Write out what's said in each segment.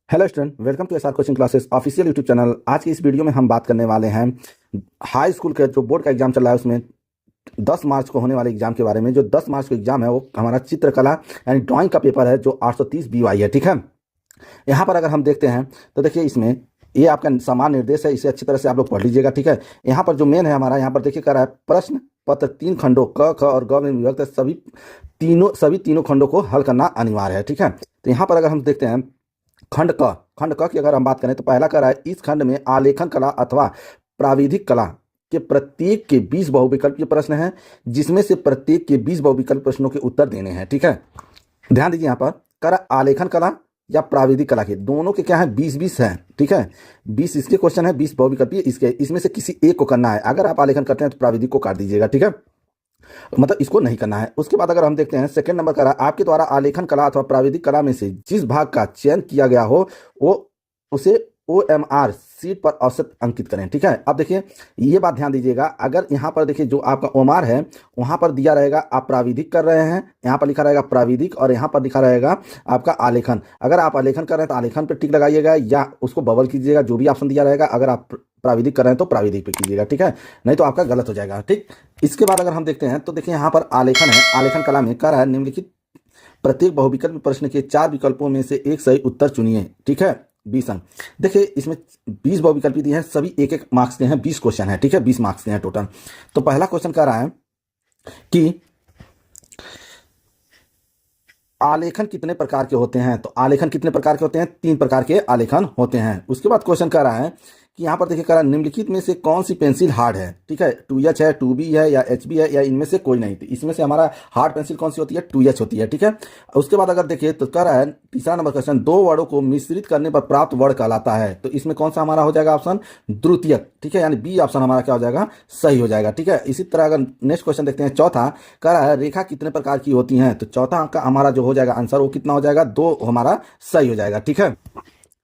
Hello student, welcome to SR coaching classes official YouTube channel. आज की इस video में हम बात करने वाले हैं हाई स्कूल के जो बोर्ड का एग्जाम चल रहा है उसमें 10 मार्च को होने वाले एग्जाम के बारे में। जो 10 मार्च को एग्जाम है वो हमारा चित्रकला यानी ड्राइंग का पेपर है जो 830 BY है। ठीक है, यहाँ पर अगर हम देखते हैं तो देखिए इसमें ये आपका समान निर्देश है, इसे अच्छी तरह से आप लोग पढ़ लीजिएगा। ठीक है, यहाँ पर जो मेन है हमारा, यहाँ पर देखिए कर रहा है प्रश्न पत्र 3 खंडों क ख और ग में विभक्त है, सभी तीनों खंडों को हल करना अनिवार्य है। ठीक है, तो यहाँ पर अगर हम देखते हैं खंड क की अगर हम बात करें तो पहला कह रहा है इस खंड में आलेखन कला अथवा प्राविधिक कला के प्रत्येक के 20 बहुविकल्पीय प्रश्न हैं, जिसमें से प्रत्येक के 20 बहुविकल्प प्रश्नों के उत्तर देने हैं। ठीक है, ध्यान दीजिए, यहाँ पर कह रहा है आलेखन कला या प्राविधिक कला के दोनों के क्या है 20-20 है। ठीक है, 20 इसके क्वेश्चन है, 20 बहुविकल्पीय इसके, इसमें से किसी एक को करना है। अगर आप आलेखन करते हैं तो प्राविधिक को काट दीजिएगा। ठीक है, मतलब इसको नहीं करना है। उसके बाद अगर हम देखते हैं सेकंड नंबर का आपके द्वारा आलेखन कला अथवा प्राविधिक कला में से जिस भाग का चयन किया गया हो वो उसे OMR सीट पर औसत अंकित करें। ठीक है, अब देखिए ये बात ध्यान दीजिएगा, अगर यहाँ पर देखिए जो आपका OMR है वहाँ पर दिया रहेगा आप प्राविधिक कर रहे हैं, यहाँ पर लिखा रहेगा प्राविधिक और यहाँ पर लिखा रहेगा आपका आलेखन। अगर आप आलेखन कर रहे हैं तो आलेखन पर टिक लगाइएगा या उसको बबल कीजिएगा, जो भी ऑप्शन दिया रहेगा। अगर आप प्राविधिक कर रहे हैं तो प्राविधिक पे कीजिएगा। ठीक है, नहीं तो आपका गलत हो जाएगा। ठीक, इसके बाद अगर हम देखते हैं तो देखिए यहाँ पर आलेखन है, आलेखन कला में कह रहा है निम्नलिखित प्रत्येक बहुविकल्प प्रश्न के 4 विकल्पों में से एक सही उत्तर चुनिए। ठीक है, 20 अंक। देखिए इसमें 20 बहुविकल्पी दिए हैं, सभी एक एक मार्क्स के हैं, 20 क्वेश्चन है। ठीक है, 20 मार्क्स के हैं टोटल। तो पहला क्वेश्चन कह रहा है कि आलेखन कितने प्रकार के होते हैं। तो आलेखन कितने प्रकार के होते हैं? 3 प्रकार के आलेखन होते हैं। उसके बाद क्वेश्चन कह रहा है कि यहाँ पर देखिए कह रहा है निम्नलिखित में से कौन सी पेंसिल हार्ड है। ठीक है, 2H है, 2B है या HB है या इनमें से कोई नहीं। तो इसमें से हमारा हार्ड पेंसिल कौन सी होती है? 2H होती है। ठीक है, उसके बाद अगर देखिए तो कह रहा है तीसरा नंबर क्वेश्चन, 2 वर्णों को मिश्रित करने पर प्राप्त वर्ण कहलाता है। तो इसमें कौन सा हमारा हो जाएगा ऑप्शन? द्वितीयक। ठीक है, यानी B ऑप्शन हमारा क्या हो जाएगा? सही हो जाएगा। ठीक है, इसी तरह अगर नेक्स्ट क्वेश्चन देखते हैं चौथा, कह रहा है रेखा कितने प्रकार की होती हैं। तो चौथा का हमारा जो हो जाएगा आंसर वो कितना हो जाएगा? 2 हमारा सही हो जाएगा। ठीक है,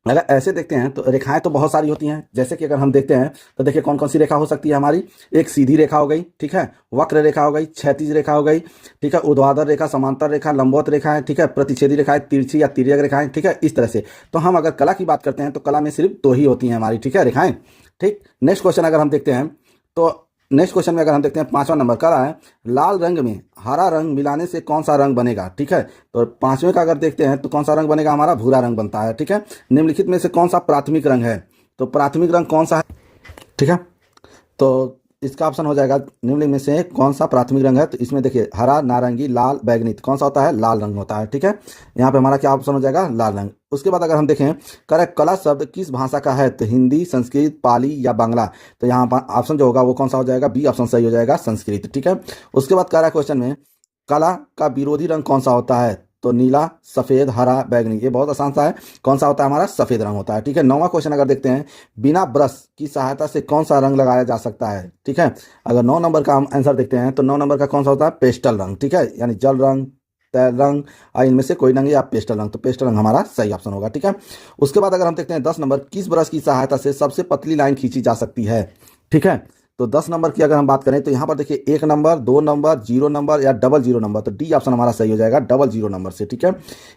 अगर ऐसे देखते हैं तो रेखाएं तो बहुत सारी होती हैं, जैसे कि अगर हम देखते हैं तो देखिए कौन कौन सी रेखा हो सकती है हमारी। एक सीधी रेखा हो गई, ठीक है, वक्र रेखा हो गई, क्षैतिज रेखा हो गई, ठीक है, ऊर्ध्वाधर रेखा, समांतर रेखा, लंबवत रेखा है, ठीक है, प्रतिच्छेदी रेखाएं, तिरछी या तिर्यक रेखाएं। ठीक है, इस तरह से। तो हम अगर कला की बात करते हैं तो कला में सिर्फ 2 ही होती हैं हमारी। ठीक है, रेखाएं। ठीक, नेक्स्ट क्वेश्चन अगर हम देखते हैं तो नेक्स्ट क्वेश्चन में अगर हम देखते हैं 5वां नंबर का है लाल रंग में हरा रंग मिलाने से कौन सा रंग बनेगा। ठीक है, तो 5वें का अगर देखते हैं तो कौन सा रंग बनेगा? हमारा भूरा रंग बनता है। ठीक है, निम्नलिखित में से कौन सा प्राथमिक रंग है। तो प्राथमिक रंग कौन सा है? ठीक है, तो इसका ऑप्शन हो जाएगा निम्नलिखित में से कौन सा प्राथमिक रंग है। तो इसमें देखिए हरा, नारंगी, लाल, बैगनी, तो कौन सा होता है? लाल रंग होता है। ठीक है, यहाँ पे हमारा क्या ऑप्शन हो जाएगा? लाल रंग। उसके बाद अगर हम देखें करें कला शब्द किस भाषा का है। तो हिंदी, संस्कृत, पाली या बांग्ला। तो यहाँ पर ऑप्शन जो होगा वो कौन सा हो जाएगा? B ऑप्शन सही हो जाएगा, संस्कृत। ठीक है, उसके बाद कह रहा है क्वेश्चन में कला का विरोधी रंग कौन सा होता है। तो नीला, सफेद, हरा, बैगनी। ये बहुत आसान सा है, कौन सा होता है? हमारा सफेद रंग होता है। ठीक है, 9वां क्वेश्चन अगर देखते हैं बिना ब्रश की सहायता से कौन सा रंग लगाया जा सकता है। ठीक है, अगर 9 नंबर का हम आंसर देखते हैं तो 9 नंबर का कौन सा होता है? पेस्टल रंग। ठीक है, यानी जल रंग, तैल रंग, इनमें से कोई रंग या पेस्टल रंग। तो पेस्टल रंग हमारा सही ऑप्शन होगा। ठीक है, उसके बाद अगर हम देखते हैं 10 नंबर किस ब्रश की सहायता से सबसे पतली लाइन खींची जा सकती है। ठीक है, तो 10 नंबर की अगर हम बात करें तो यहाँ पर देखिए 1 नंबर, 2 नंबर, 0 नंबर या 00 नंबर। तो D ऑप्शन हमारा सही हो जाएगा 00 नंबर से। ठीक है,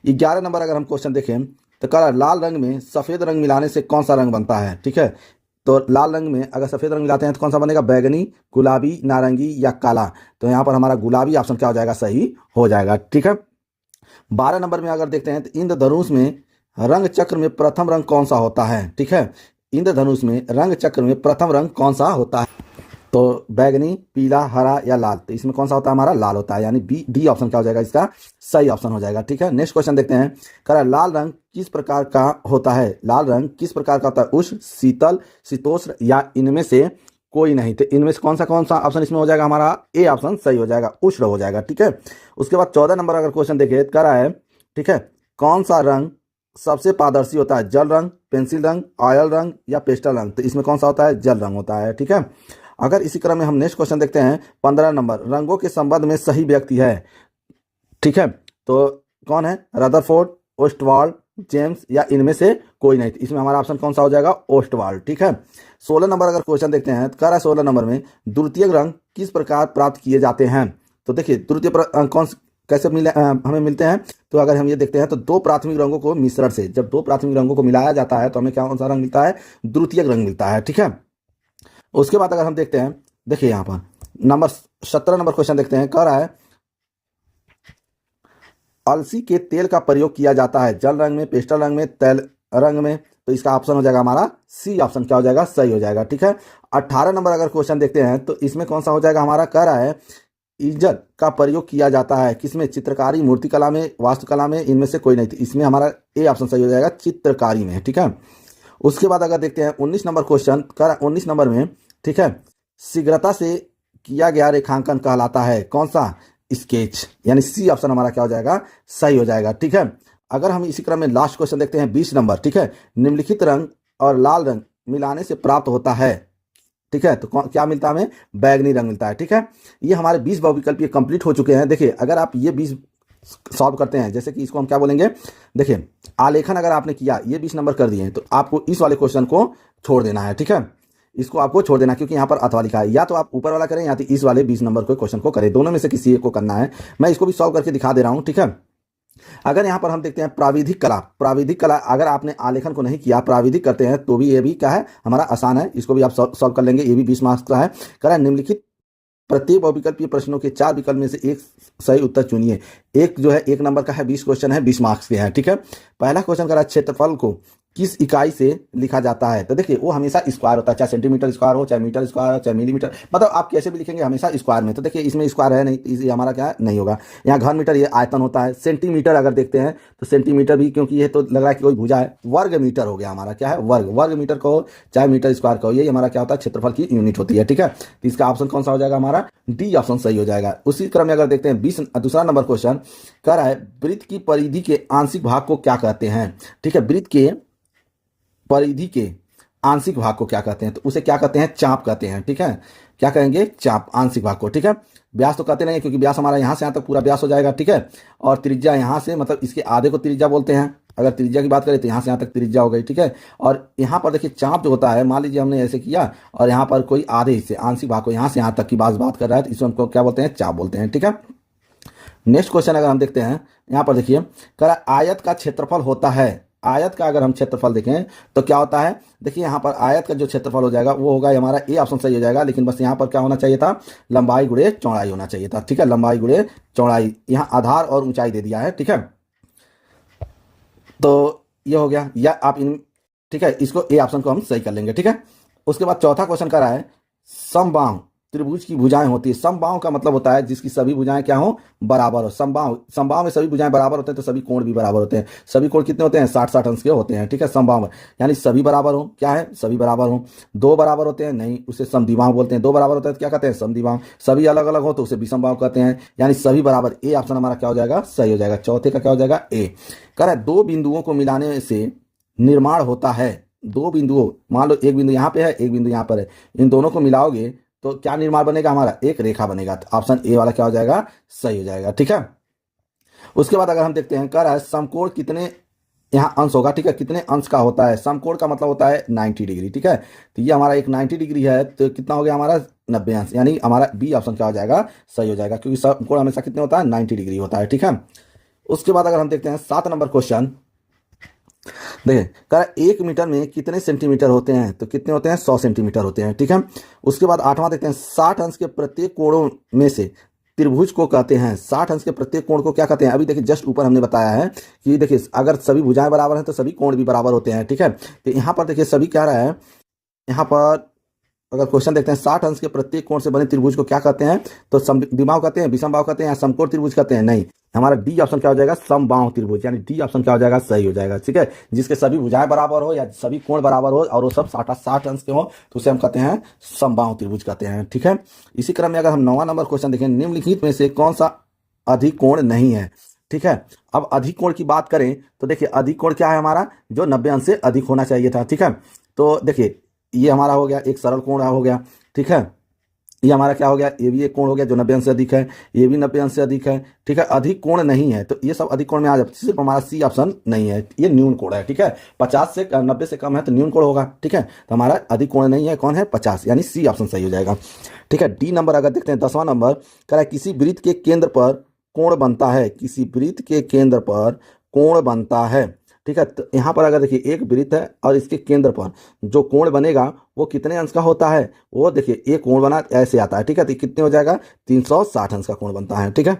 11 नंबर अगर हम क्वेश्चन देखें तो कह रहा है लाल रंग में सफेद रंग मिलाने से कौन सा रंग बनता है। ठीक है, तो लाल रंग में अगर सफेद रंग मिलाते हैं तो कौन सा बनेगा? बैगनी, गुलाबी, नारंगी या काला। तो यहाँ पर हमारा गुलाबी ऑप्शन क्या हो जाएगा? सही हो जाएगा। ठीक है, 12 नंबर में अगर देखते हैं तो इंद्रधनुष में रंग चक्र में प्रथम रंग कौन सा होता है। ठीक है, इंद्रधनुष में रंग चक्र में प्रथम रंग कौन सा होता है। तो बैगनी, पीला, हरा या लाल। तो इसमें कौन सा होता है? हमारा लाल होता है, यानी D ऑप्शन क्या हो जाएगा? इसका सही ऑप्शन हो जाएगा। ठीक है, नेक्स्ट क्वेश्चन देखते हैं कह रहा है लाल रंग किस प्रकार का होता है। लाल रंग किस प्रकार का होता है? उष्ण, शीतल, शीतोष्ण या इनमें से कोई नहीं। तो इनमें से कौन सा ऑप्शन इसमें हो जाएगा? हमारा A ऑप्शन सही हो जाएगा, उष्ण हो जाएगा। ठीक है, उसके बाद 14 नंबर अगर क्वेश्चन देखिए कह रहा है ठीक है कौन सा रंग सबसे पारदर्शी होता है? जल रंग, पेंसिल रंग, ऑयल रंग या पेस्टल रंग। तो इसमें कौन सा होता है? जल रंग होता है। ठीक है, अगर इसी क्रम में हम नेक्स्ट क्वेश्चन देखते हैं 15 नंबर रंगों के संबंध में सही व्यक्ति है। ठीक है, तो कौन है? रदरफोर्ड, ओस्टवाल्ड, जेम्स या इनमें से कोई नहीं। इसमें हमारा ऑप्शन कौन सा हो जाएगा? ओस्टवाल्ड। ठीक है, 16 नंबर अगर क्वेश्चन देखते हैं तो कह रहा है 16 नंबर में द्वितीय रंग किस प्रकार प्राप्त किए जाते हैं। तो देखिए द्वितीय कैसे हमें मिलते हैं? तो अगर हम ये देखते हैं तो दो प्राथमिक रंगों को मिश्रण से, जब दो प्राथमिक रंगों को मिलाया जाता है तो हमें क्या कौन सा रंग मिलता है? द्वितीयक रंग मिलता है। ठीक है, उसके बाद अगर हम देखते हैं, देखिए यहाँ पर नंबर 17 नंबर क्वेश्चन देखते हैं, कह रहा है अलसी के तेल का प्रयोग किया जाता है जल रंग में, पेस्टल रंग में, तैल रंग में। तो इसका ऑप्शन हो जाएगा हमारा सी ऑप्शन, क्या हो जाएगा? सही हो जाएगा। ठीक है, 18 नंबर अगर क्वेश्चन देखते हैं तो इसमें कौन सा हो जाएगा हमारा? कह रहा है ईंजन का प्रयोग किया जाता है किसमें? चित्रकारी, मूर्तिकला में, वास्तुकला में, इनमें से कोई नहीं। थी इसमें हमारा ए ऑप्शन सही हो जाएगा, चित्रकारी में। ठीक है, उसके बाद अगर देखते हैं 19 नंबर क्वेश्चन, कर 19 नंबर में, ठीक है, शीघ्रता से किया गया रेखांकन कहलाता है कौन सा? स्केच, यानी सी ऑप्शन हमारा क्या हो जाएगा? सही हो जाएगा। ठीक है, अगर हम इसी क्रम में लास्ट क्वेश्चन देखते हैं 20 नंबर, ठीक है, निम्नलिखित रंग और लाल रंग मिलाने से प्राप्त होता है, ठीक है, तो क्या मिलता है हमें? बैगनी रंग मिलता है। ठीक है, ये हमारे 20 बहुविकल्प ये कंप्लीट हो चुके हैं। देखिए अगर आप ये 20 सॉल्व करते हैं, जैसे कि इसको हम क्या बोलेंगे, देखिए आलेखन अगर आपने किया, ये 20 नंबर कर दिए हैं, तो आपको इस वाले क्वेश्चन को छोड़ देना है। ठीक है, इसको आपको छोड़ देना, क्योंकि यहाँ पर अथवा लिखा है, या तो आप ऊपर वाला करें या तो इस वाले 20 नंबर के क्वेश्चन को करें, दोनों में से किसी एक को करना है। मैं इसको भी सॉल्व करके दिखा दे रहा हूँ। ठीक है, अगर यहाँ पर हम देखते हैं प्राविधिक कला, प्राविधिक कला अगर आपने आलेखन को नहीं किया, प्राविधिक करते हैं तो भी ये भी क्या है हमारा आसान है, इसको भी आप सॉल्व कर लेंगे। ये भी 20 मार्क्स का है। कह रहा है निम्नलिखित प्रत्येक बहुविकल्पीय प्रश्नों के 4 विकल्प में से एक सही उत्तर चुनिए। एक जो है 1 नंबर का है, 20 क्वेश्चन है, 20 मार्क्स के हैं। ठीक है, पहला क्वेश्चन कह रहा है क्षेत्रफल को किस इकाई से लिखा जाता है? तो देखिए वो हमेशा स्क्वायर होता है, चाहे सेंटीमीटर स्क्वायर हो, चाहे मीटर स्क्वायर हो, चाहे मिलीमीटर, मतलब आप कैसे भी लिखेंगे हमेशा स्क्वायर में। तो देखिए इसमें स्क्वायर है नहीं, ये हमारा क्या नहीं होगा। यहाँ घन मीटर ये आयतन होता है। सेंटीमीटर अगर देखते हैं तो सेंटीमीटर भी, क्योंकि ये तो लग रहा है कि कोई भुजा है। वर्ग मीटर हो गया हमारा, क्या है? वर्ग। वर्ग मीटर को चाहे मीटर स्क्वायर का हो, ये हमारा क्या होता है? क्षेत्रफल की यूनिट होती है। ठीक है, तो इसका ऑप्शन कौन सा हो जाएगा हमारा? डी ऑप्शन सही हो जाएगा। उसी क्रम में अगर देखते हैं 20 दूसरा नंबर क्वेश्चन कह रहा है वृत्त की परिधि के आंशिक भाग को क्या कहते हैं? ठीक है, वृत्त के परिधि के आंशिक भाग को क्या कहते हैं? तो उसे क्या कहते हैं? चाप कहते हैं। ठीक है, क्या कहेंगे? चाप, आंशिक भाग को। ठीक है, व्यास तो कहते नहीं, क्योंकि व्यास हमारा यहाँ से यहाँ तक पूरा व्यास हो जाएगा। ठीक है, और त्रिज्या यहाँ से, मतलब इसके आधे को त्रिज्या बोलते हैं। अगर त्रिज्या की बात करें तो यहाँ से यहाँ तक त्रिज्या हो गई। ठीक है, और यहाँ पर देखिए चाप जो होता है, मान लीजिए हमने ऐसे किया और यहाँ पर कोई आधे हिस्से आंशिक भाग को यहाँ से यहाँ तक की बात कर रहा है, तो इसको हमको क्या बोलते हैं? चाप बोलते हैं। ठीक है, नेक्स्ट क्वेश्चन अगर हम देखते हैं, यहाँ पर देखिए कह रहा है आयत का क्षेत्रफल होता है। आयत का अगर हम क्षेत्रफल देखें तो क्या होता है? देखिए यहाँ पर आयत का जो क्षेत्रफल हो जाएगा वो होगा हमारा ए ऑप्शन सही हो जाएगा, लेकिन बस यहाँ पर क्या होना चाहिए था? लंबाई गुणे चौड़ाई होना चाहिए था। ठीक है, लंबाई गुणे चौड़ाई, यहाँ आधार और ऊंचाई दे दिया है। ठीक है, तो ये हो गया, या आप इन, ठीक है, इसको ए ऑप्शन को हम सही कर लेंगे। ठीक है, उसके बाद चौथा क्वेश्चन कर रहा है समबाहु त्रिभुज की भुजाएं होती है। समबाहु का मतलब होता है जिसकी सभी भुजाएं क्या हो? बराबर हो। समबाहु, समबाहु में सभी भुजाएं बराबर होते हैं तो सभी कोण भी बराबर होते हैं। सभी कोण कितने होते हैं? 60-60 अंश के होते हैं। ठीक है, समबाहु में यानी सभी बराबर हो, क्या है? सभी बराबर हो। दो बराबर होते हैं नहीं, उसे समद्विबाहु बोलते हैं। दो बराबर होते हैं तो क्या कहते हैं? समद्विबाहु। सभी अलग अलग हो तो उसे विषमबाहु कहते हैं, यानी सभी बराबर। ए ऑप्शन हमारा क्या हो जाएगा? सही हो जाएगा। चौथे का क्या हो जाएगा? ए। कह रहा है दो बिंदुओं को मिलाने से निर्माण होता है। दो बिंदुओं, मान लो एक बिंदु यहाँ पे है, एक बिंदु यहाँ पर है, इन दोनों को मिलाओगे तो क्या निर्माण बनेगा हमारा? एक रेखा बनेगा। तो ऑप्शन ए वाला क्या हो जाएगा? सही हो जाएगा। ठीक है, उसके बाद अगर हम देखते हैं, कह रहा है समकोण कितने यहाँ अंश होगा? ठीक है, कितने अंश का होता है? समकोण का मतलब होता है 90 डिग्री। ठीक है, तो ये हमारा एक 90 डिग्री है, तो कितना हो गया हमारा? 90 अंश, यानी हमारा बी ऑप्शन क्या हो जाएगा? सही हो जाएगा, क्योंकि समकोण हमेशा कितने होता है? 90 डिग्री होता है। ठीक है, उसके बाद अगर हम देखते हैं 7 नंबर क्वेश्चन, देखिए कह रहा 1 मीटर में कितने सेंटीमीटर होते हैं? तो कितने होते हैं? 100 सेंटीमीटर होते हैं। ठीक है, उसके बाद 8वां देखते हैं 60 अंश के प्रत्येक कोणों में से त्रिभुज को कहते हैं। 60 अंश के प्रत्येक कोण को क्या कहते हैं? अभी देखिए जस्ट ऊपर हमने बताया है कि देखिए अगर सभी भुजाएं बराबर हैं तो सभी कोण भी बराबर होते हैं। ठीक है, तो यहाँ पर देखिए सभी क्या रहा है, यहाँ पर अगर क्वेश्चन देखते हैं 60 अंश के प्रत्येक कोण से बने त्रिभुज को क्या कहते हैं? तो समद्विबाहु कहते हैं, विषमबाहु कहते हैं, या समकोण त्रिभुज कहते हैं? नहीं, हमारा डी ऑप्शन क्या हो जाएगा? समबाहु त्रिभुज, यानी डी ऑप्शन क्या हो जाएगा? सही हो जाएगा। ठीक है, जिसके सभी भुजाएं बराबर हो या सभी कोण बराबर हो और वो सब 60 अंश के हो तो उसे हम कहते हैं समबाहु त्रिभुज कहते हैं। ठीक है, इसी क्रम में अगर हम 9वां नंबर क्वेश्चन देखें, निम्नलिखित में से कौन सा अधिक कोण नहीं है? ठीक है, अब अधिक कोण की बात करें तो देखिए अधिक कोण क्या है हमारा? जो 90 अंश से अधिक होना चाहिए था। ठीक है, तो देखिए ये हमारा हो गया एक सरल कोण हो गया। ठीक है, ये हमारा क्या हो गया? ये भी एक कोण हो गया जो 90 अंश से अधिक है, ये भी 90 अंश से अधिक है। ठीक है, अधिक कोण नहीं है तो ये सब अधिक कोण में आ जाए, सिर्फ हमारा सी ऑप्शन नहीं है, ये न्यून कोण है। ठीक है, 50 से 90 से कम है तो न्यून कोण होगा। ठीक है, तो हमारा अधिक कोण नहीं है, कौन है? 50, यानी सी ऑप्शन सही हो जाएगा। ठीक है, डी नंबर अगर देखते हैं 10वां नंबर, कह रहा है किसी वृत्त के केंद्र पर कोण बनता है, किसी वृत्त के केंद्र पर कोण बनता है, ठीक है। तो यहाँ पर अगर देखिए एक वृत्त है और इसके केंद्र पर जो कोण बनेगा वो कितने अंश का होता है, वो देखिए एक कोण बना ऐसे आता है, ठीक है। तो कितने हो जाएगा, 360 अंश का कोण बनता है, ठीक है।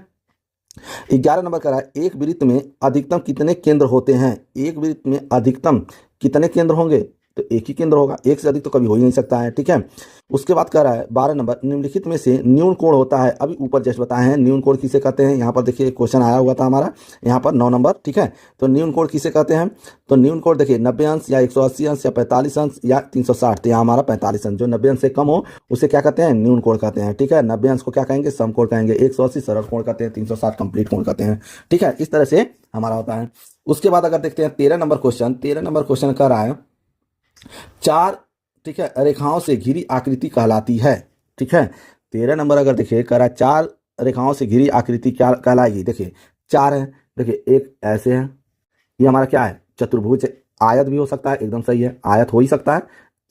11 नंबर कह रहा है एक वृत्त में अधिकतम कितने केंद्र होते हैं, एक वृत्त में अधिकतम कितने केंद्र होंगे, तो एक ही केंद्र होगा, एक से अधिक तो कभी हो ही नहीं सकता है, ठीक है। उसके बाद कह रहा है 12 नंबर निम्नलिखित में से न्यून कोण होता है, अभी ऊपर जस्ट बताए हैं न्यून कोण किसे कहते हैं। यहाँ पर देखिए क्वेश्चन आया हुआ था हमारा यहाँ पर 9 नंबर, ठीक है। तो न्यून कोण किसे कहते हैं, तो न्यून कोण देखिए 90 अंश या 180 अंश या 45 अंश या 360, तो यहाँ हमारा 45 अंश, जो 90 अंश से कम हो उसे क्या कहते हैं, न्यून कोण कहते हैं, ठीक है। 90 अंश को क्या कहेंगे, समकोण कहेंगे, 180 सरल कोण कहते हैं, 360 कंप्लीट कोण कहते हैं, ठीक है। इस तरह से हमारा होता है। उसके बाद अगर देखते हैं 13 नंबर क्वेश्चन, 13 नंबर क्वेश्चन कह रहा है चार, ठीक है, रेखाओं से घिरी आकृति कहलाती है, ठीक है। 13 नंबर अगर देखिए कह रहा है चार रेखाओं से घिरी आकृति क्या कहलाएगी, देखिए चार है, देखिए एक ऐसे है, ये हमारा क्या है, चतुर्भुज, आयत भी हो सकता है, एकदम सही है, आयत हो ही सकता है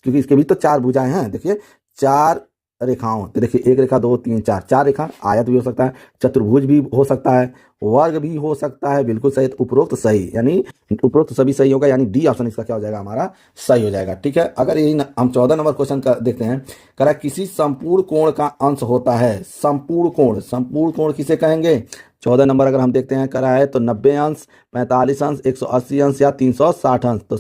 क्योंकि इसके भी तो चार भुजाएं हैं। देखिए चार रेखाओं, तो देखिए एक रेखा, दो, तीन, चार, चार रेखा, आयत भी हो सकता है, चतुर्भुज भी हो सकता है, वर्ग भी हो सकता है, बिल्कुल सही। तो उपरोक्त सही, यानी उपरोक्त सभी सही होगा, यानी डी ऑप्शन इसका क्या हो जाएगा, हमारा सही हो जाएगा, ठीक है। अगर यही हम 14 नंबर क्वेश्चन का देखते हैं, कह रहा है किसी संपूर्ण कोण का अंश होता है, संपूर्ण कोण, संपूर्ण कोण किसे कहेंगे। 14 नंबर अगर हम देखते हैं कह रहा है तो 90 अंश, 45 अंश, 180 अंश या 360 अंश, तो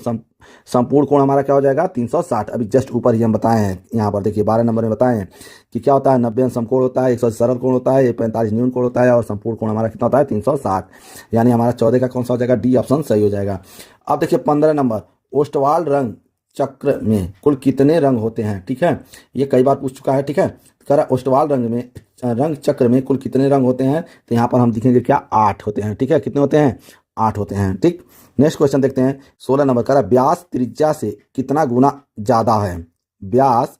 संपूर्ण कोण हमारा क्या हो जाएगा, 360। अभी जस्ट ऊपर ही हम बताए हैं, यहाँ पर देखिए 12 नंबर में बताए हैं कि क्या होता है, 90 अंश समकोण होता है, 180 सरल कोण होता है, 45 न्यून कोण होता है और संपूर्ण कोण हमारा कितना होता है, 360, यानी हमारा 14 का कौन सा हो जाएगा, डी ऑप्शन सही हो जाएगा। अब देखिए 15 नंबर ओस्टवाल रंग चक्र में कुल कितने रंग होते हैं, ठीक है, ये कई बार पूछ चुका है, ठीक है। कह रहा ओस्टवाल रंग चक्र में कुल कितने रंग होते हैं, तो यहाँ पर हम दिखेंगे क्या, 8 होते हैं, ठीक है। कितने होते हैं, 8 होते हैं, ठीक। नेक्स्ट क्वेश्चन देखते हैं 16 नंबर, कह रहा व्यास त्रिज्या से कितना गुना ज्यादा है, व्यास,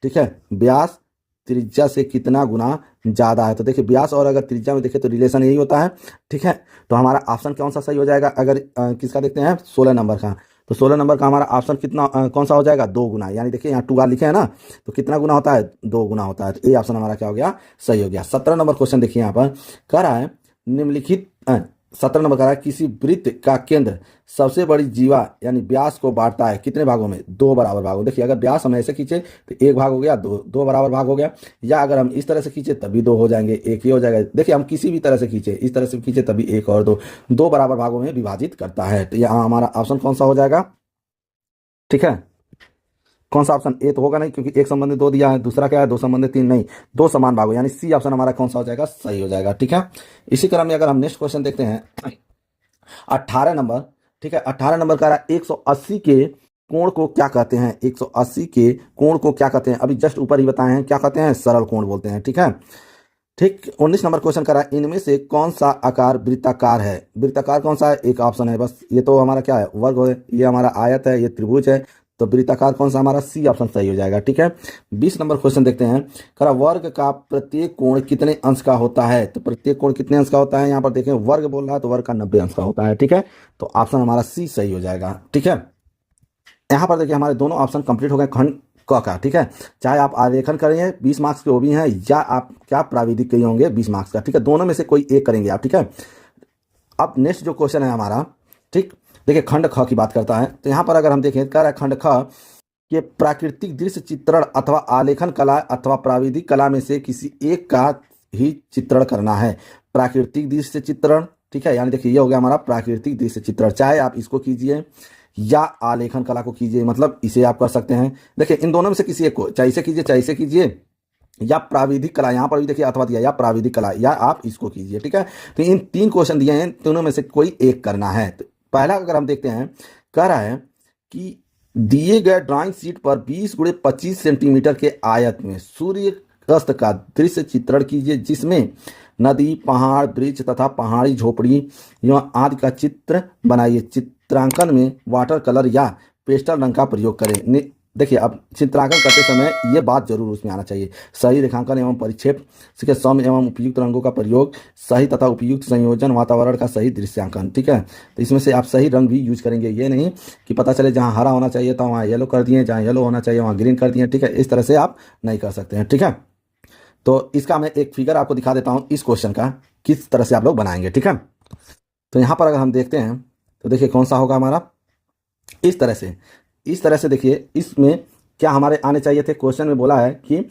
ठीक है, व्यास त्रिज्या से कितना गुना ज्यादा है। तो देखिए व्यास और अगर त्रिज्या में देखें तो रिलेशन यही होता है, ठीक है। तो हमारा ऑप्शन कौन सा सही हो जाएगा, अगर किसका देखते हैं 16 नंबर का, तो 16 नंबर का हमारा ऑप्शन कितना कौन सा हो जाएगा, 2 गुना, यानी देखिए यहाँ 2 बार लिखे हैं ना, तो कितना गुना होता है, 2 गुना होता है। तो ये ऑप्शन हमारा क्या हो गया, सही हो गया। 17 नंबर क्वेश्चन देखिए यहाँ पर कह रहा है निम्नलिखित 17 नंबर कह रहा है किसी वृत्त का केंद्र सबसे बड़ी जीवा यानी व्यास को बांटता है कितने भागों में, 2 बराबर भागों। देखिए अगर व्यास हम ऐसे खींचे तो 1 भाग हो गया, 2 बराबर भाग हो गया, या अगर हम इस तरह से खींचे तभी 2 हो जाएंगे, 1 ही हो जाएगा। देखिए हम किसी भी तरह से खींचे, इस तरह से खींचे तभी 1 और 2 बराबर भागों में विभाजित करता है। तो यहाँ हमारा ऑप्शन कौन सा हो जाएगा, ठीक है, कौन सा ऑप्शन, ए तो होगा नहीं क्योंकि एक संबंधित 2 दिया है, दूसरा क्या है 2 संबंधित 3 नहीं, 2 समान भागों, यानी सी ऑप्शन हमारा कौन सा हो जाएगा, सही हो जाएगा, ठीक है। इसी क्रम में अगर हम नेक्स्ट क्वेश्चन देखते हैं 18 नंबर, ठीक है। 18 नंबर का 180 के कोण को क्या कहते हैं, 180 के कोण को क्या कहते हैं, अभी जस्ट ऊपर ही बताए हैं क्या कहते हैं, सरल कोण बोलते हैं, ठीक है, ठीक। 19 नंबर क्वेश्चन करा इनमें से कौन सा आकार वृत्ताकार है, वृत्ताकार कौन सा है, एक ऑप्शन है बस, ये तो हमारा क्या है, वर्ग है, ये हमारा आयत है, ये त्रिभुज है, तो वृत्ताकार कौन सा, हमारा सी ऑप्शन सही हो जाएगा, ठीक है। 20 नंबर क्वेश्चन देखते हैं, करा वर्ग का प्रत्येक कोण कितने अंश का होता है, तो प्रत्येक कोण कितने अंश का होता है, यहाँ पर देखें वर्ग बोल रहा है तो वर्ग का 90 अंश का होता है, ठीक है। तो ऑप्शन हमारा सी सही हो जाएगा, ठीक है। यहाँ पर देखिए हमारे दोनों ऑप्शन कंप्लीट हो गए खंड क का, ठीक है। चाहे आप आरेखन करेंगे 20 मार्क्स के वो भी हैं, या आप क्या प्राविधिक के होंगे 20 मार्क्स का, ठीक है, दोनों में से कोई एक करेंगे आप, ठीक है। अब नेक्स्ट जो क्वेश्चन है हमारा, ठीक, देखिए खंड ख की बात करता है, तो यहाँ पर अगर हम देखें कह रहा है खंड ख के प्राकृतिक दृश्य चित्रण अथवा आलेखन कला अथवा प्राविधिक कला में से किसी एक का ही चित्रण करना है, प्राकृतिक दृश्य चित्रण, ठीक है, यानी देखिए ये हो गया हमारा प्राकृतिक दृश्य चित्रण, चाहे आप इसको कीजिए या आलेखन कला को कीजिए, मतलब इसे आप कर सकते हैं। देखिए इन दोनों में से किसी एक को, चाहे इसे कीजिए चाहे इसे कीजिए, या प्राविधिक कला, यहाँ पर भी देखिए अथवा दिया, या प्राविधिक कला, या आप इसको कीजिए, ठीक है। तो इन 3 क्वेश्चन दिए हैं, दोनों में से कोई एक करना है। तो पहला अगर हम देखते हैं कह रहा है कि दिए गए ड्राइंग शीट पर 20 × 25 सेंटीमीटर के आयत में सूर्य अस्त का दृश्य चित्रण कीजिए, जिसमें नदी, पहाड़, वृक्ष तथा पहाड़ी झोपड़ी एवं आदि का चित्र बनाइए। चित्रांकन में वाटर कलर या पेस्टल रंग का प्रयोग करें। देखिए अब चित्रांकन करते समय ये बात जरूर उसमें आना चाहिए, सही रेखांकन एवं परिक्षेप के सम एवं उपयुक्त रंगों का प्रयोग, सही तथा उपयुक्त संयोजन, वातावरण का सही दृश्यांकन, ठीक है। तो इसमें से आप सही रंग भी यूज करेंगे, ये नहीं कि पता चले जहाँ हरा होना चाहिए था वहाँ येलो कर दिए, जहाँ येलो होना चाहिए वहाँ ग्रीन कर दिए, ठीक है, इस तरह से आप नहीं कर सकते हैं, ठीक है। तो इसका मैं एक फिगर आपको दिखा देता हूँ इस क्वेश्चन का, किस तरह से आप लोग बनाएंगे, ठीक है। तो यहाँ पर अगर हम देखते हैं तो देखिए कौन सा होगा हमारा, इस तरह से देखिए इसमें क्या हमारे आने चाहिए थे। क्वेश्चन में बोला है कि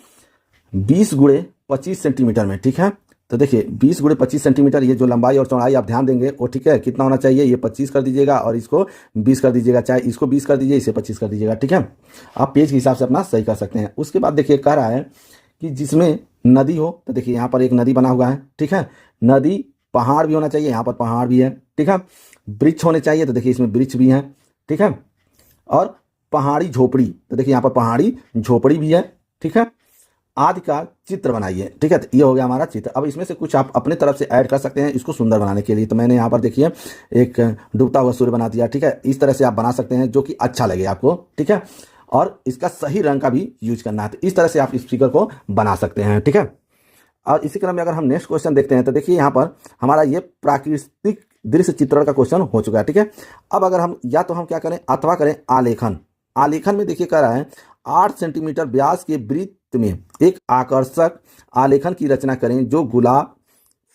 20 गुणे 25 सेंटीमीटर में, ठीक है। तो देखिए 20 गुणे 25 सेंटीमीटर, ये जो लंबाई और चौड़ाई आप ध्यान देंगे वो ठीक है, कितना होना चाहिए, ये 25 कर दीजिएगा और इसको 20 कर दीजिएगा, चाहे इसको 20 कर दीजिए, इसे 25 कर दीजिएगा, ठीक है। आप पेज के हिसाब से अपना सही कर सकते हैं। उसके बाद देखिए कह रहा है कि जिसमें नदी हो, तो देखिए यहाँ पर एक नदी बना हुआ है, ठीक है। नदी, पहाड़ भी होना चाहिए, यहाँ पर पहाड़ भी है, ठीक है। वृक्ष होने चाहिए, तो देखिए इसमें वृक्ष भी है, ठीक है। और पहाड़ी झोपड़ी, तो देखिए यहाँ पर पहाड़ी झोपड़ी भी है, ठीक है। आदि का चित्र बनाइए, ठीक है। तो ये हो गया हमारा चित्र। अब इसमें से कुछ आप अपने तरफ से ऐड कर सकते हैं इसको सुंदर बनाने के लिए। तो मैंने यहाँ पर देखिए एक डूबता हुआ सूर्य बना दिया, ठीक है। इस तरह से आप बना सकते हैं जो कि अच्छा लगे आपको, ठीक है। और इसका सही रंग का भी यूज करना है, तो इस तरह से आप इस फिगर को बना सकते हैं, ठीक है। और इसी क्रम में अगर हम नेक्स्ट क्वेश्चन देखते हैं तो देखिए यहाँ पर हमारा ये प्राकृतिक दृश्य चित्रण का क्वेश्चन हो चुका है, ठीक है। अब अगर हम या तो हम क्या करें, अथवा करें आलेखन। आलेखन में देखिए कह रहा है 8 सेंटीमीटर व्यास के वृत्त में एक आकर्षक आलेखन की रचना करें जो गुलाब,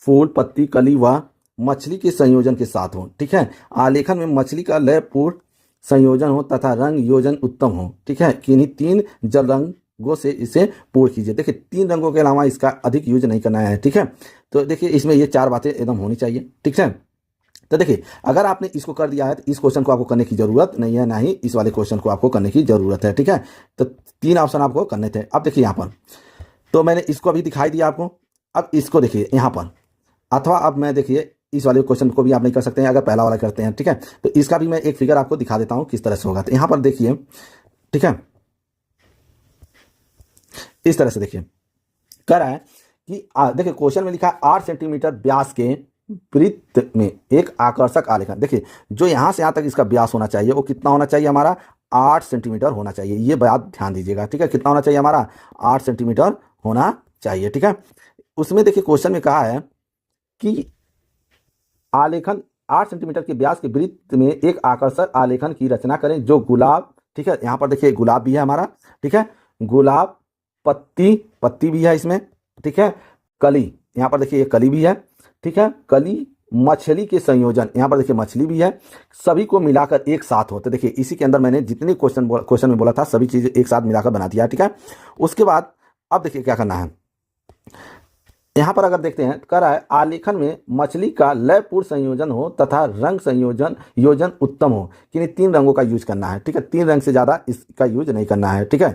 फूल, पत्ती, कली व मछली के संयोजन के साथ हो, ठीक है। आलेखन में मछली का लयपूर्ण संयोजन हो तथा रंग योजन उत्तम हो, ठीक है। किन्हीं 3 जल रंगों से इसे पूर्ण कीजिए। देखिए 3 रंगों के अलावा इसका अधिक यूज नहीं करना है, ठीक है। तो देखिए इसमें ये 4 बातें एकदम होनी चाहिए, ठीक है। तो देखिए अगर आपने इसको कर दिया है तो इस क्वेश्चन को आपको करने की जरूरत नहीं है, ना ही इस वाले क्वेश्चन को आपको करने की जरूरत है, ठीक है। तो 3 ऑप्शन आपको करने थे। अब देखिए यहाँ पर तो मैंने इसको अभी दिखाई दिया आपको। अब इसको देखिए यहाँ पर, अथवा अब मैं देखिए इस वाले क्वेश्चन को भी आप नहीं कर सकते हैं अगर पहला वाला करते हैं, ठीक है। तो इसका भी मैं एक फिगर आपको दिखा देता हूँ किस तरह से होगा। तो यहाँ पर देखिए, ठीक है, इस तरह से देखिए कह रहा है कि देखिए क्वेश्चन में लिखा 8 सेंटीमीटर व्यास के वृत्त में एक आकर्षक आलेखन। देखिए जो यहां से यहां तक इसका व्यास होना चाहिए वो कितना होना चाहिए हमारा, 8 सेंटीमीटर होना चाहिए। ये बात ध्यान दीजिएगा, ठीक है। कितना होना चाहिए हमारा, 8 सेंटीमीटर होना चाहिए, ठीक है। उसमें देखिए क्वेश्चन में कहा है कि आलेखन 8 सेंटीमीटर के व्यास के वृत्त में एक आकर्षक आलेखन की रचना करें जो गुलाब, ठीक है। यहाँ पर देखिए गुलाब भी है हमारा, ठीक है। गुलाब, पत्ती भी है इसमें, ठीक है। कली, यहाँ पर देखिए कली भी है, ठीक है। कली, मछली के संयोजन, यहाँ पर देखिए मछली भी है, सभी को मिलाकर एक साथ होते। देखिए इसी के अंदर मैंने जितने क्वेश्चन में बोला था सभी चीजें एक साथ मिलाकर बना दिया, ठीक है। उसके बाद अब देखिए क्या करना है। यहाँ पर अगर देखते हैं कह रहा है आलेखन में मछली का लयपूर्ण संयोजन हो तथा रंग योजन उत्तम हो, कि 3 रंगों का यूज करना है, ठीक है। 3 रंग से ज्यादा इसका यूज नहीं करना है, ठीक है।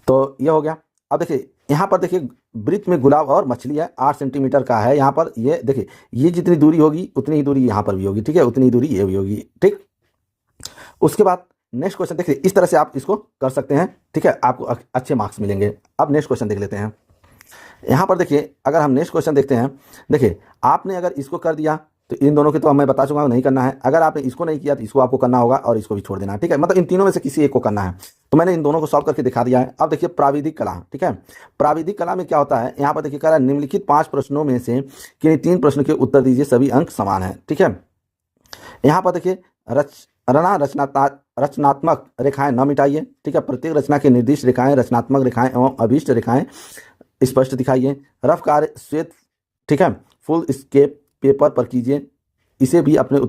तो ये हो गया। अब देखिए यहाँ पर देखिए वृत्त में गुलाब और मछली है, 8 सेंटीमीटर का है यहाँ पर। ये देखिए ये जितनी दूरी होगी उतनी ही दूरी यहाँ पर भी होगी, ठीक है। उतनी ही दूरी ये भी होगी, ठीक। उसके बाद नेक्स्ट क्वेश्चन देखिए इस तरह से आप इसको कर सकते हैं, ठीक है। आपको अच्छे मार्क्स मिलेंगे। अब नेक्स्ट क्वेश्चन देख लेते हैं। यहाँ पर देखिए अगर हम नेक्स्ट क्वेश्चन देखते हैं, देखिए आपने अगर इसको कर दिया तो इन दोनों के तो मैं बता चुका हूँ नहीं करना है। अगर आपने इसको नहीं किया तो इसको आपको करना होगा और इसको भी छोड़ देना है, ठीक है। मतलब इन तीनों में से किसी एक को करना है। तो मैंने इन दोनों को सॉल्व करके दिखा दिया है। अब देखिए प्राविधिक कला, ठीक है। प्राविधिक कला में क्या होता है, यहाँ पर देखिए कह रहा है निम्नलिखित 5 प्रश्नों में से किन्हीं 3 प्रश्न के उत्तर दीजिए, सभी अंक समान है, ठीक है। यहाँ पर देखिए रचनात्मक रेखाएं न मिटाइए, ठीक है। प्रत्येक रचना के निर्दिष्ट रेखाएं, रचनात्मक रेखाएं एवं अभीष्ट रेखाएं स्पष्ट दिखाइए। रफ कार्य श्वेत, ठीक है, फुल स्केप पेपर पर कीजिए। इसे भी अपने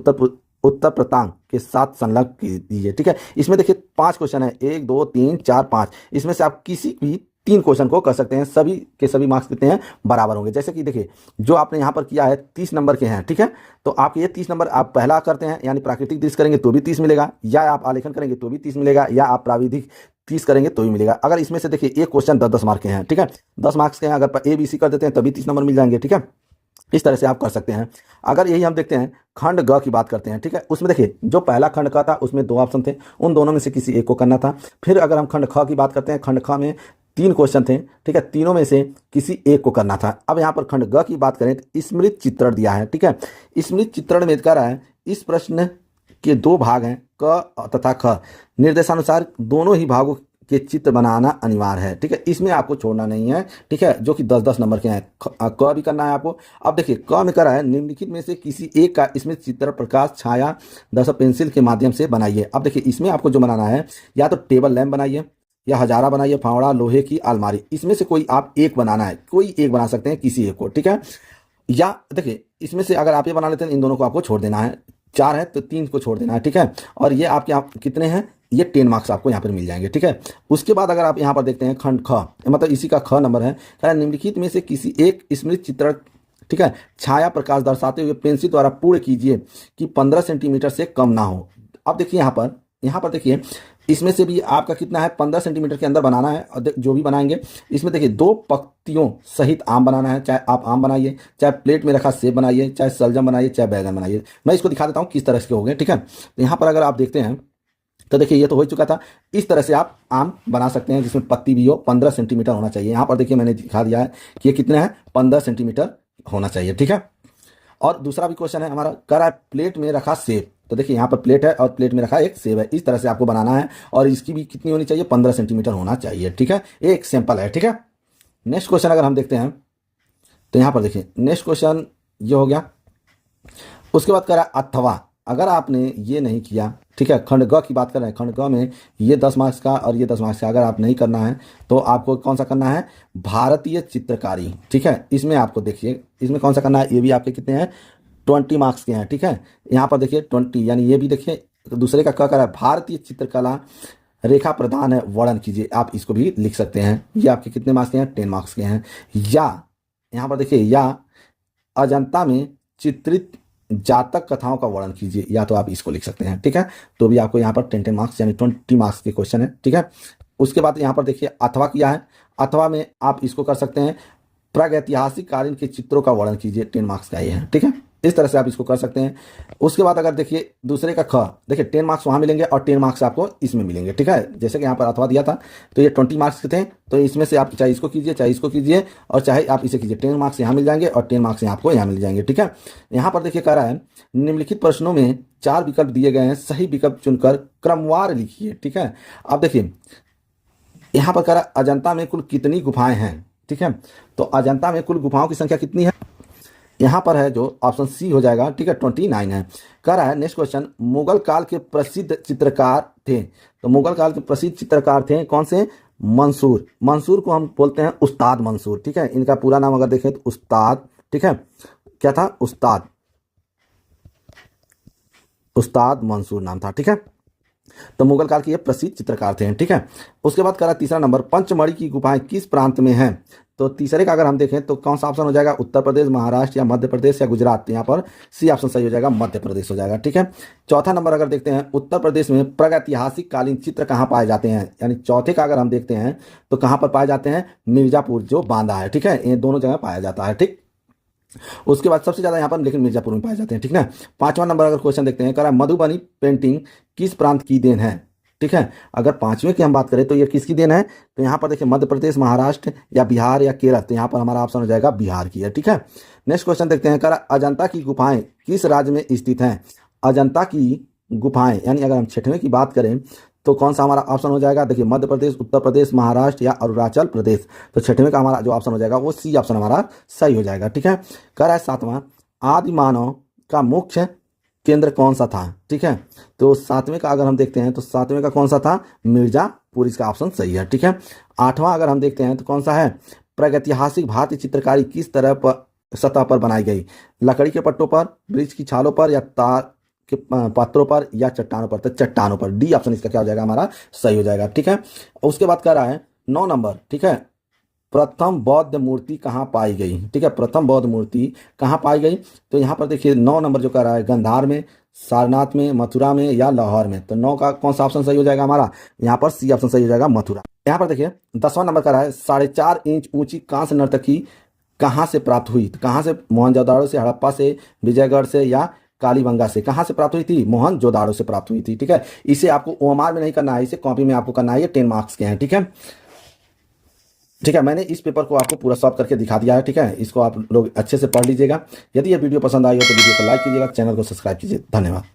उत्तर प्रतांग के साथ संलग्न कीजिए, ठीक है। इसमें देखिए 5 क्वेश्चन है, 1 2 3 4 5। इसमें से आप किसी भी 3 क्वेश्चन को कर सकते हैं, सभी के सभी मार्क्स कितने हैं, बराबर होंगे। जैसे कि देखिए जो आपने यहाँ पर किया है 30 नंबर के हैं, ठीक है। तो आप ये 30 नंबर आप पहला करते हैं यानी प्राकृतिक दृश्य करेंगे तो भी 30 मिलेगा, या आप आलेखन करेंगे तो भी 30 मिलेगा, या आप प्राविधिक 30 करेंगे तो भी मिलेगा। अगर इसमें से देखिए एक क्वेश्चन 10-10 मार्क के हैं, ठीक है। 10 मार्क्स के हैं, अगर ABC कर देते हैं तभी 30 नंबर मिल जाएंगे, ठीक है। इस तरह से आप कर सकते हैं। अगर यही हम देखते हैं खंड ग की बात करते हैं, ठीक है। उसमें देखिए जो पहला खंड का था उसमें 2 ऑप्शन थे, उन दोनों में से किसी एक को करना था। फिर अगर हम खंड ख की बात करते हैं, खंड ख में 3 क्वेश्चन थे, ठीक है। तीनों में से किसी एक को करना था। अब यहाँ पर खंड ग की बात करें तो स्मृत चित्रण दिया है, ठीक है। स्मृत चित्रण में कह रहा है इस प्रश्न के 2 भाग हैं, क तथा ख। निर्देशानुसार दोनों ही भागों के चित्र बनाना अनिवार्य है, ठीक है। इसमें आपको छोड़ना नहीं है, ठीक है, जो कि 10-10 नंबर के हैं। क भी करना है आपको। अब देखिए क में करा है निम्नलिखित में से किसी एक का इसमें चित्र, प्रकाश, छाया, दर्शक पेंसिल के माध्यम से बनाइए। अब देखिए इसमें आपको जो बनाना है या तो टेबल लैंप बनाइए, या हजारा बनाइए, फावड़ा, लोहे की अलमारी, इसमें से कोई आप एक बनाना है, कोई एक बना सकते हैं किसी एक को, ठीक है। या देखिए इसमें से अगर आप ये बना लेते हैं इन दोनों को आपको छोड़ देना है, 4 है तो 3 को छोड़ देना है, ठीक है। और ये आपके आप कितने हैं, ये 10 मार्क्स आपको यहाँ पर मिल जाएंगे, ठीक है। उसके बाद अगर आप यहाँ पर देखते हैं खंड ख, मतलब इसी का ख नंबर है, कह रहा है निम्नलिखित में से किसी एक स्मृत चित्र, ठीक है, छाया प्रकाश दर्शाते हुए पेंसिल द्वारा पूर्ण कीजिए कि 15 सेंटीमीटर से कम ना हो। अब देखिए यहाँ पर देखिए इसमें से भी आपका कितना है, 15 सेंटीमीटर के अंदर बनाना है। और जो भी बनाएंगे इसमें देखिए 2 पत्तियों सहित आम बनाना है, चाहे आप आम बनाइए, चाहे प्लेट में रखा सेब बनाइए, चाहे सलजम बनाइए, चाहे बैगन बनाइए। मैं इसको दिखा देता हूँ किस तरह से हो गए, ठीक है। तो यहाँ पर अगर आप देखते हैं तो देखिए ये तो हो चुका था, इस तरह से आप आम बना सकते हैं जिसमें पत्ती भी हो, 15 सेंटीमीटर होना चाहिए। यहाँ पर देखिए मैंने दिखा दिया है कि ये कितना है, 15 सेंटीमीटर होना चाहिए, ठीक है। और दूसरा भी क्वेश्चन है हमारा, कह रहा है प्लेट में रखा सेब, तो देखिए यहाँ पर प्लेट है और प्लेट में रखा एक सेब है, इस तरह से आपको बनाना है और इसकी भी कितनी होनी चाहिए, 15 सेंटीमीटर होना चाहिए, ठीक है। ये एक सैंपल है, ठीक है। नेक्स्ट क्वेश्चन अगर हम देखते हैं तो यहाँ पर देखिए नेक्स्ट क्वेश्चन ये हो गया। उसके बाद कह रहा है अथवा, अगर आपने ये नहीं किया, ठीक है, खंड ग की बात कर रहे हैं, खंड ग में ये 10 मार्क्स का और ये 10 मार्क्स का, अगर आप नहीं करना है तो आपको कौन सा करना है, भारतीय चित्रकारी, ठीक है। इसमें आपको देखिए इसमें कौन सा करना है, ये भी आपके कितने हैं, 20 मार्क्स के हैं, ठीक है। यहाँ पर देखिए 20, यानी ये भी देखिए दूसरे का क्या कर रहा है, भारतीय चित्रकला रेखा प्रदान है, वर्णन कीजिए, आप इसको भी लिख सकते हैं। ये आपके कितने मार्क्स के हैं, 10 मार्क्स के हैं। या यहाँ पर देखिए, या अजंता में चित्रित जातक कथाओं का वर्णन कीजिए, या तो आप इसको लिख सकते हैं, ठीक है। तो भी आपको यहाँ पर 10 मार्क्स यानी 20 मार्क्स के क्वेश्चन है, ठीक है। उसके बाद यहाँ पर देखिए अथवा किया है, अथवा में आप इसको कर सकते हैं, प्रागैतिहासिक कालीन के चित्रों का वर्णन कीजिए, 10 मार्क्स का ये है, ठीक है। इस तरह से आप इसको कर सकते हैं। उसके बाद अगर देखिए दूसरे का ख, देखिए 10 मार्क्स वहाँ मिलेंगे और 10 मार्क्स आपको इसमें मिलेंगे, ठीक है। जैसे कि यहाँ पर अथवा दिया था तो ये 20 मार्क्स के थे, तो इसमें से आप चाहे इसको कीजिए चाहे इसको कीजिए और चाहे आप इसे कीजिए, 10 मार्क्स यहाँ मिल जाएंगे और 10 मार्क्स यहाँ आपको यहाँ मिल जाएंगे, ठीक है। यहाँ पर देखिए कह रहा है निम्नलिखित प्रश्नों में 4 विकल्प दिए गए हैं, सही विकल्प चुनकर क्रमवार लिखिए, ठीक है। अब देखिए यहाँ पर कह रहा है अजंता में कुल कितनी गुफाएं हैं, ठीक है। तो अजंता में कुल गुफाओं की संख्या कितनी है, यहाँ पर है जो ऑप्शन सी हो जाएगा, ठीक है, 29 है। कह रहा है नेक्स्ट क्वेश्चन, मुगल काल के प्रसिद्ध चित्रकार थे, तो मुगल काल के प्रसिद्ध चित्रकार थे कौन से, मंसूर। मंसूर को हम बोलते हैं उस्ताद मंसूर, ठीक है। इनका पूरा नाम अगर देखें तो उस्ताद, ठीक है, क्या था, उस्ताद मंसूर नाम था, ठीक है। तो मुगल काल के ये प्रसिद्ध चित्रकार थे, ठीक है। उसके बाद करा तीसरा नंबर, पंचमढ़ी की गुफाएं किस प्रांत में हैं, तो तीसरे का अगर हम देखें तो कौन सा ऑप्शन हो जाएगा, उत्तर प्रदेश, महाराष्ट्र या मध्य प्रदेश या गुजरात, यहाँ पर सी ऑप्शन सही हो जाएगा, मध्य प्रदेश हो जाएगा, ठीक है। चौथा नंबर अगर देखते हैं, उत्तर प्रदेश में प्रागैतिहासिक कालीन चित्र कहाँ पाए जाते हैं, यानी चौथे का अगर हम देखते हैं तो कहाँ पर पाए जाते हैं, मिर्जापुर जो बांदा है, ठीक है, ये दोनों जगह पाया जाता है, ठीक। उसके बाद सबसे ज्यादा यहाँ पर लेकिन मिर्जापुर में पाए जाते हैं, ठीक ना। 5वां नंबर अगर क्वेश्चन देखते हैं, कह रहा है मधुबनी पेंटिंग किस प्रांत की देन है, ठीक है। अगर 5वें की हम बात करें तो ये किसकी देन है, तो यहाँ पर देखिए मध्य प्रदेश, महाराष्ट्र या बिहार या केरल, तो यहाँ पर हमारा ऑप्शन हो जाएगा बिहार की है, ठीक है। नेक्स्ट क्वेश्चन देखते हैं, कह रहा है अजंता की गुफाएं किस राज्य में स्थित हैं, अजंता की गुफाएं, यानी अगर हम 6वें की बात करें तो कौन सा हमारा ऑप्शन हो जाएगा, देखिए मध्य प्रदेश, उत्तर प्रदेश, महाराष्ट्र या अरुणाचल प्रदेश, तो 6वें का हमारा जो ऑप्शन हो जाएगा वो सी ऑप्शन हमारा सही हो जाएगा, ठीक है। कह रहा है 7वां, आदि मानव का मुख्य केंद्र कौन सा था, ठीक है। तो 7वें का अगर हम देखते हैं तो 7वें का कौन सा था, मिर्जापुर, इसका ऑप्शन सही है, ठीक है। 8वां अगर हम देखते हैं तो कौन सा है, प्रागैतिहासिक भारतीय चित्रकारी किस तरह पर सतह पर बनाई गई, लकड़ी के पट्टों पर, वृक्ष की छालों पर या तार के पत्रों पर या चट्टानों पर, तो चट्टानों पर, डी ऑप्शन इसका क्या हो जाएगा, हमारा सही हो जाएगा, ठीक है। उसके बाद कह रहा है 9 नंबर, ठीक है, प्रथम बौद्ध मूर्ति कहाँ पाई गई, ठीक है, प्रथम बौद्ध मूर्ति कहाँ पाई गई, तो यहाँ पर देखिए 9 नंबर जो कह रहा है, गंधार में, सारनाथ में, मथुरा में या लाहौर में, तो 9 का कौन सा ऑप्शन सही हो जाएगा हमारा, यहाँ पर सी ऑप्शन सही हो जाएगा, मथुरा। यहाँ पर देखिए 10वां नंबर कह रहा है 4.5 इंच ऊंची कांस्य नर्तकी कहाँ से प्राप्त हुई, तो कहाँ से, मोहनजोदाड़ो से, हड़प्पा से, विजयगढ़ से या कालीबंगा से, कहाँ से प्राप्त हुई थी, मोहनजोदाड़ो से प्राप्त हुई थी, ठीक है। इसे आपको ओएमआर में नहीं करना है, इसे कॉपी में आपको करना है, ये 10 मार्क्स के हैं, ठीक है। ठीक है, मैंने इस पेपर को आपको पूरा सॉल्व करके दिखा दिया है, ठीक है। इसको आप लोग अच्छे से पढ़ लीजिएगा। यदि ये वीडियो पसंद आई हो तो वीडियो को लाइक कीजिएगा, चैनल को सब्सक्राइब कीजिए। धन्यवाद।